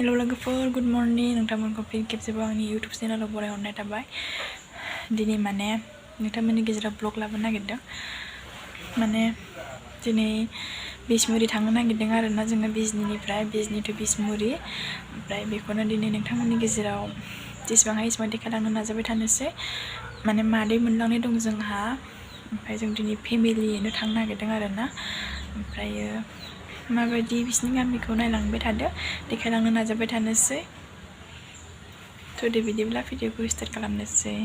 Hello लोगोफोर good morning नोंथांमोनखौ फिन खेबसेबाव आंनि इउटुब चेनेलाव बरायहरनाय थाबाय। दिनै माने नोंथांमोननि गेजेराव ब्लग लाबोनो नागिरदों। माने दिनै बिसमुरि थांनो नागिरदों आरोना जोङो बिजनिनिफ्राय बिजनि टु बिसमुरि। ओमफ्राय बेखौनो दिनै नोंथांमोननि गेजेराव जेसेबां हायो एसेबां देखायलांनो नाजाबाय थानोसै। माने मादै मोनलांनाय दं जोंहा, ओमफ्राय जों दिनै फेमिलियैनो थांनो नागिरदों आरोना। ओमफ्रायो माबायदि बिसिनि गामिखौ नायलांबाय थादो, देखायलांनो नाजाबाय थानोसै। थ' दे बिदिब्ला भिडिअखौ स्टार्ट खालामनोसै।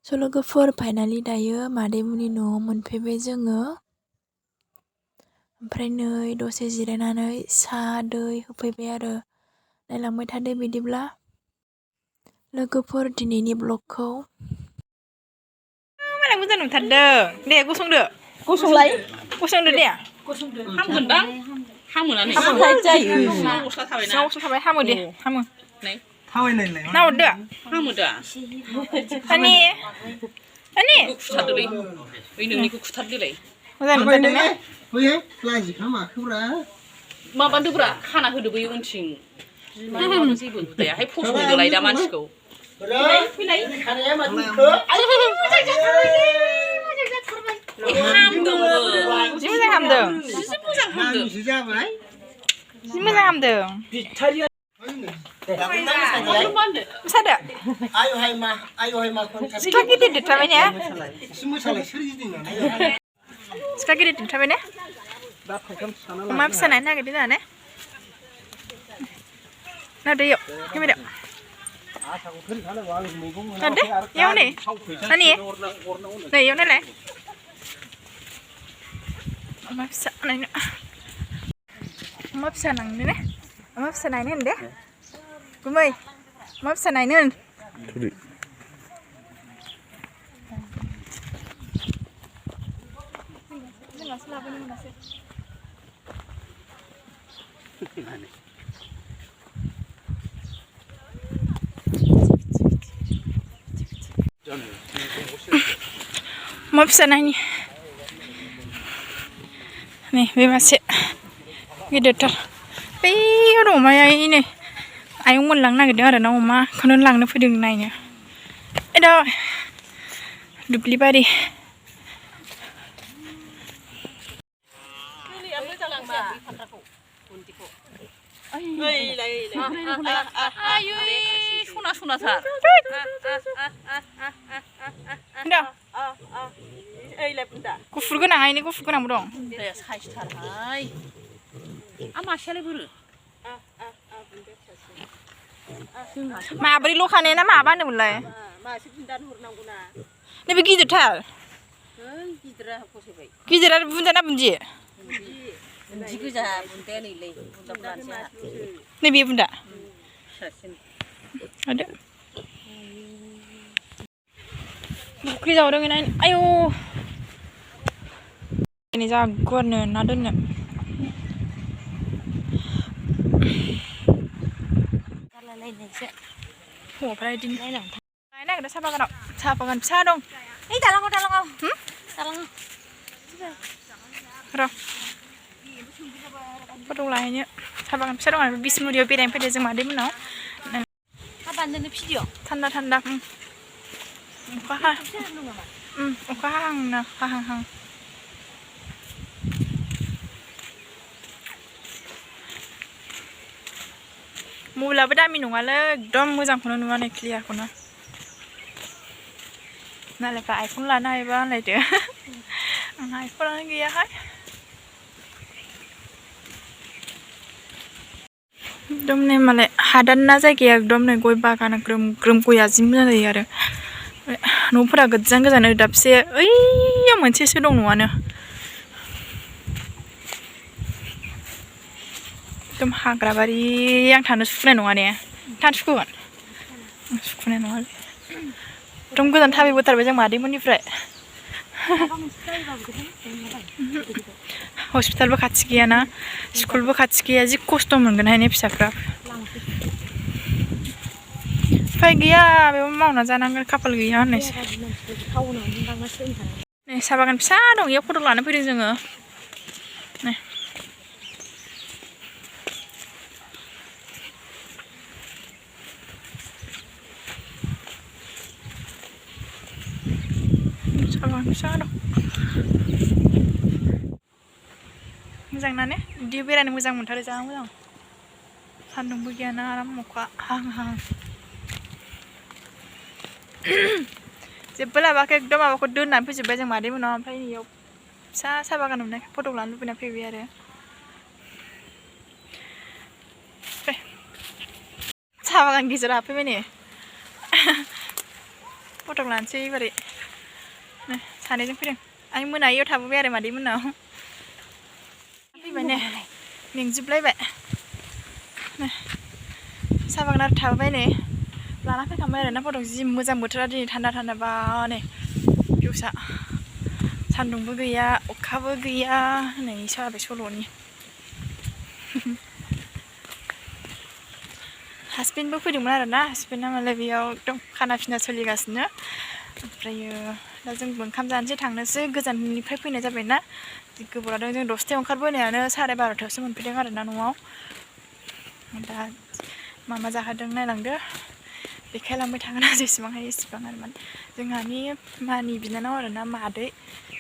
स' लोगोफोर फाइनालि दायो मादैमोननि न'आव मोनफैबाय जोङो। ओमफ्राय नै दसे जिरायनानै साहा दै होफैबाय आरो। नायलांबाय थादो बिदिब्ला लोगोफोर दिनैनि ब्लगखौ। मालाय मोजां नुथारदों। दे गसंदो। गसंलाय गसंदो दे। हामगोनदां हामोनानै जायो। गस्ला थाबायना गस्ला थाबाय हामो दे हामो। थाबायनायलाय नाहरदो। हामो दा अनि खुथारदोलै बै नोंनिखौ खुथारदोलाय मोजां नुथारदों ना? बैहाय लाजिखा माखोब्रा माबादोब्रा खाना होदो बै उनथिं बिमायाबो जेबो हुदायाहाय फसंदोलाय दा मानसिखौ फैलाय खानाया माथो हामदोंबो जि मोजां हामदों। जि मोजां हामदों जाबाय जि मोजां हामदों। मोसादो। आयहाय मा सिख्ला गिदिर देरथारबाय ने? मोसालाय सोर गिदिंनानै सिख्ला गिदिर देरथारबाय ने? अमा फिसा नायनो नागिरदों जोंहा ने? नायदो इयाव केमेरायाव। नायदो इयाव नै नानि नै इयाव नायलाय। अमा फिसा नायनो अमा फिसा नायनो ने? अमा फिसा नायनो होनदो गुमै अमा फिसा नायनो होन। जोंहासो लाबोनो मोनासै। अमा फिसा नायनि नै बे मासे गिदिरथार। बैयाव दं अमाया नै आयं मोन लांनो नागिरदों आरो ना अमाखौनो लांनो फैदों नायनो। एदा दुब्लिबारि फान्थाखौ बुन्दिखौ सना सनाथार गुफुर गोनाङैनो गुफुर गोनांबो दं साइसथारहाय मासेयालाय बोरो माब्रै ल'खाने ना माबा होनदोंमोनलाय मासे बुन्दानो हरनांगौना नैबे गिदिरथार गिदिरा फसायबाय गिदिरा बुन्दा ना बुन्दि बुन्दि गोजा बुन्दाया नैलै बुन्दा बुन्दाया नैबे बुन्दा फिसासिन आदो फुख्रि जावदों ना आयौ ini jago nih nadonnya oफ्राय दिन नायना ada saha bagan फिसा dong dalangaw र फट' लाहैनो saha bagan फिसा dong आरो बिसमुरियाव बेरायनो फैदों जों मादै मोनाव बान्दोनो भिडिअ थान्दा थान्दा अखा हाहां मबाइलाबो दामि नङालै एकदम मोजांखौनो नुवा नै क्लियारखौनो नालायफ्रा आइफन लानो हायोबा होनलायदो आंहा आइफनानो गैयाहाय एकदम नै मालाय हादान ना जायगाया एकदम नै गय बागान ग्रोम ग्रोम गया जि मोजां जायो आरो न'फोरा गोजान गोजान दाबसे ओइयाव मोनसेसो दं न'आनो एकदम हाग्राबारि आं थानो सुखुनाय नङा ने थानो सुखुगोन सुखुनाय नङा एकदम गोजान थाबायबोथारबाय जों मादैमोननिफ्राय हस्पिटालबो खाथि गैयाना स्कुलबो खाथि गैया जि खस्थ' मोनगोनहाय ने फिसाफ्रा उफाय गैया बेयाव मावना जानांगोन खाफाल गैया होननायसो नै साहा बागान फिसा दं इयाव फट' लानो फैदों जोङो नै फिसा दं मोजां ना ने बिदि बेरायनो मोजां मोनथारो जा मोजां सान्दुंबो गैयाना आराम अखा हाहां जेबो लाबोआखै एकदम माबाखौ दोननानै फैजोब्बाय जों मादै मोनाव ओमफ्राय इयाव फिसा साहा बागान नुनाय फट' लानो लुबैना फैबाय आरो साहा बागान गेजेराव हाबफैबाय नै फट' लानोसै एबारै सानैजों फैदों आं मोनायाव थाबोबाय आरो मादै मोनाव फैबाय ने मेंजोबलायबाय साहा बागान आरो थाबोबाय नै लाना फैखांबाय आरो ना फट' जि मोजां बोथोरा दिनै थान्दा थान्दा बा नै भिउसा सान्दुंबो गैया अखाबो गैया होननाय जाबाय सल'नि हासबेन्डबो फैदोंमोन आरो ना हासबेन्डआ मालाय बेयाव एकदम खाना फिना सोलिगासिनो ओमफ्रायो दा जोंबो ओंखाम जानोसै थांनोसै गोजाननिफ्राय फैनाय जाबाय ना गोबाव लादों जों 10थायाव ओंखारबोनायानो 12:30 मोनफैदों आरो ना न'आव दा मा जाहोदों नायलांदो देखायलांबाय थागोन जेसेबां हायो एसेबां आरो माने जोंहानि मानि बिनानाव आरो ना मादै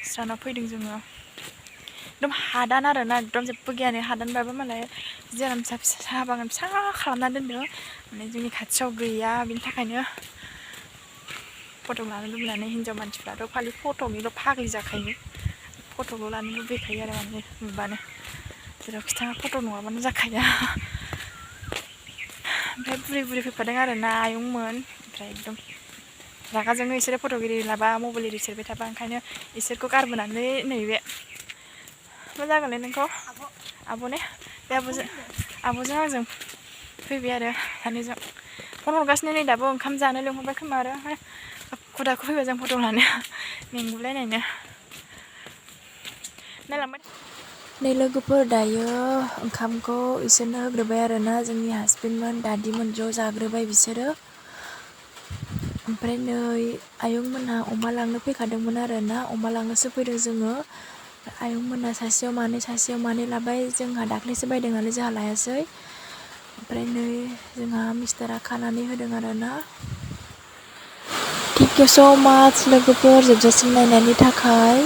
स्रानाव फैदों जोङो एकदम हादान आरो ना एकदम जेबो गैया नै हादानबाबो मालाय जेराम साहा बागान फिसा खालामना दोनदों माने जोंनि खाथियाव गैया बिनि थाखायनो फट' लानो लुबैनानै हिन्जाव मानसिफ्राथ' खालि फट'निल' फाग्लि जाखायो फट'ल' लानो लुबैखायो आरो माने नुबानो जेरावखि थाङा फट' नङाबानो जाखाया ओमफ्राय बुरि फैफादों आरो ना आयंमोन ओमफ्राय एकदम रागाजोंनो इसोरो फट'गिरि लाबा मबाइल एरि सेरबाय थाबा ओंखायनो इसोरखौ गारबोनानै नैबे मा जागोनलै नोंखौ आब' ने बे आब'जों आंजों फैबाय आरो सानैजों फन हरगासिनो नै दाबो ओंखाम जानो लिंहरबाय खोमा आरो खुदाखौ फैबाय जों फट' लानो मेंगुलायनायनो नायलांबाय नै लोगोफोर दायो ओंखामखौ इसोरनो होग्रोबाय आरो ना जोंनि हासबेन्डमोन दादिमोन ज' जाग्रोबाय बिसोरो ओमफ्राय नै आयंमोनहा अमा लांनो फैखादोंमोन आरो ना अमा लांनोसो फैदों जोङो आयंमोनहा सासेयाव मानै लाबाय जोंहा दाख्लैसो बायदों नालाय जोंहा लायासै ओमफ्राय नै जोंहा मिस्टारा खानानै होदों आरो ना थेंक इउ स' माच लोगोफोर जोबजासिम नायनायनि थाखाय